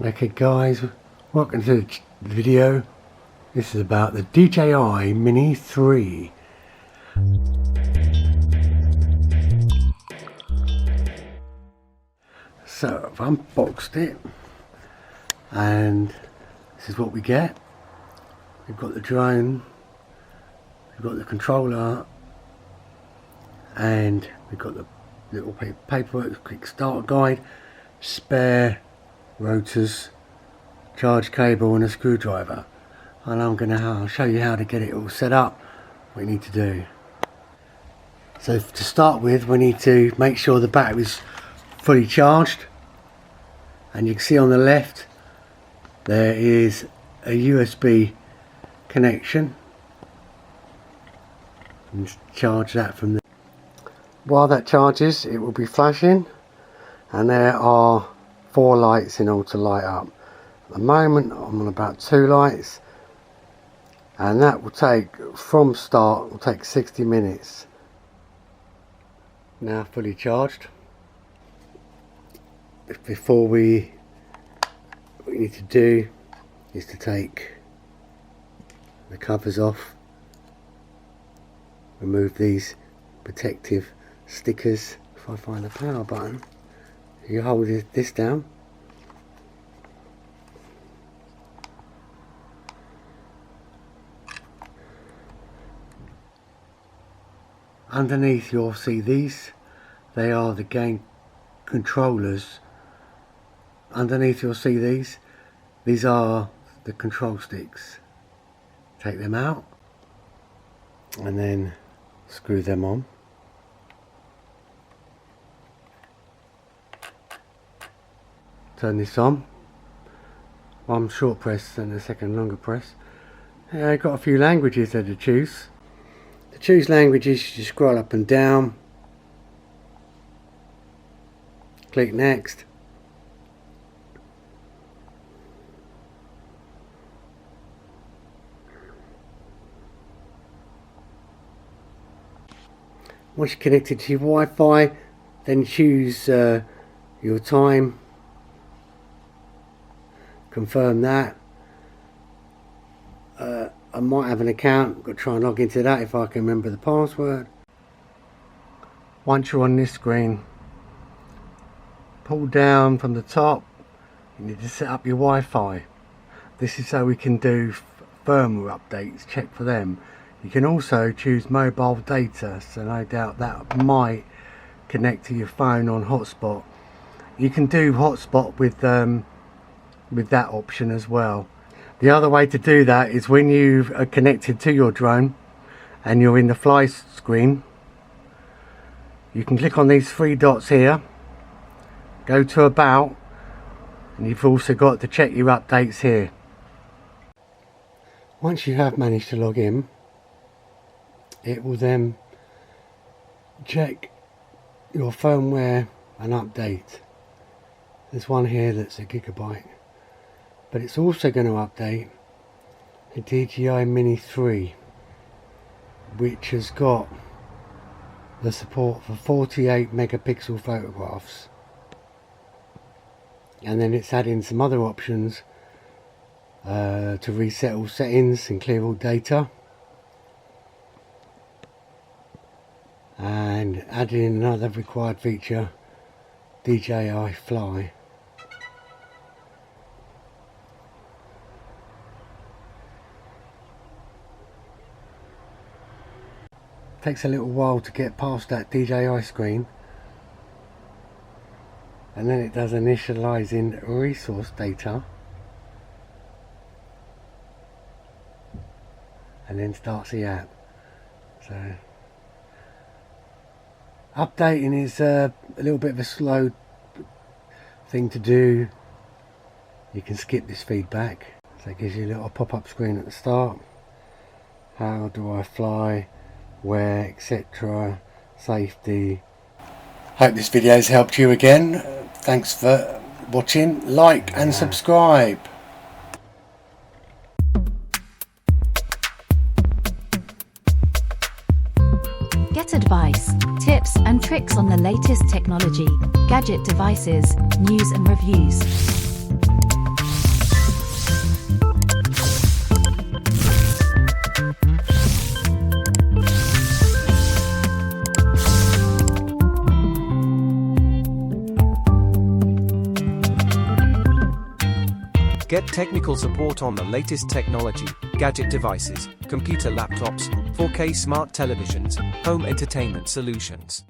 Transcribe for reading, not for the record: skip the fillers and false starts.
Okay guys, welcome to the video. This is about the DJI Mini 3. So I've unboxed it and this is what we get. We've got the drone, we've got the controller, and we've got the little paperwork, quick start guide, spare rotors, charge cable and a screwdriver, and I'll show you how to get it all set up, what you need to do. So to start with, we need to make sure the battery's fully charged, and you can see on the left there is a USB connection, and charge that from there. While that charges, it will be flashing, and there are 4 lights in all to light up. At the moment I'm on about 2 lights, and that will take, from start, will take 60 minutes. Now fully charged. Before what we need to do is to take the covers off, remove these protective stickers. If I find the power button, you hold this down, underneath you'll see these, they are the game controllers. Underneath you'll see these are the control sticks. Take them out and then screw them on. Turn this on, one short press and a second longer press. I've got a few languages there to choose. To choose languages, you scroll up and down, click next, once you're connected to your Wi-Fi, then choose your time, confirm that. I might have an account, got to try and log into that if I can remember the password. Once you're on this screen, pull down from the top, you need to set up your Wi-Fi. This is so we can do firmware updates, check for them. You can also choose mobile data, so no doubt that might connect to your phone on hotspot. You can do hotspot with that option as well. The other way to do that is when you are connected to your drone and you're in the fly screen, you can click on these 3 dots here, go to about, and you've also got to check your updates here. Once you have managed to log in, it will then check your firmware and update. There's one here that's a gigabyte, but it's also going to update the DJI Mini 3, which has got the support for 48 megapixel photographs, and then it's adding some other options to reset all settings and clear all data, and adding another required feature, DJI Fly. Takes a little while to get past that DJI screen, and then it does initializing resource data, and then starts the app. So updating is a little bit of a slow thing to do. You can skip this feedback, so it gives you a little pop-up screen at the start. How do I fly? Where, etc. Safety. Hope this video has helped you again. Thanks for watching. Like and subscribe. Get advice, tips and tricks on the latest technology, gadget devices, news and reviews. Get technical support on the latest technology, gadget devices, computer laptops, 4K smart televisions, home entertainment solutions.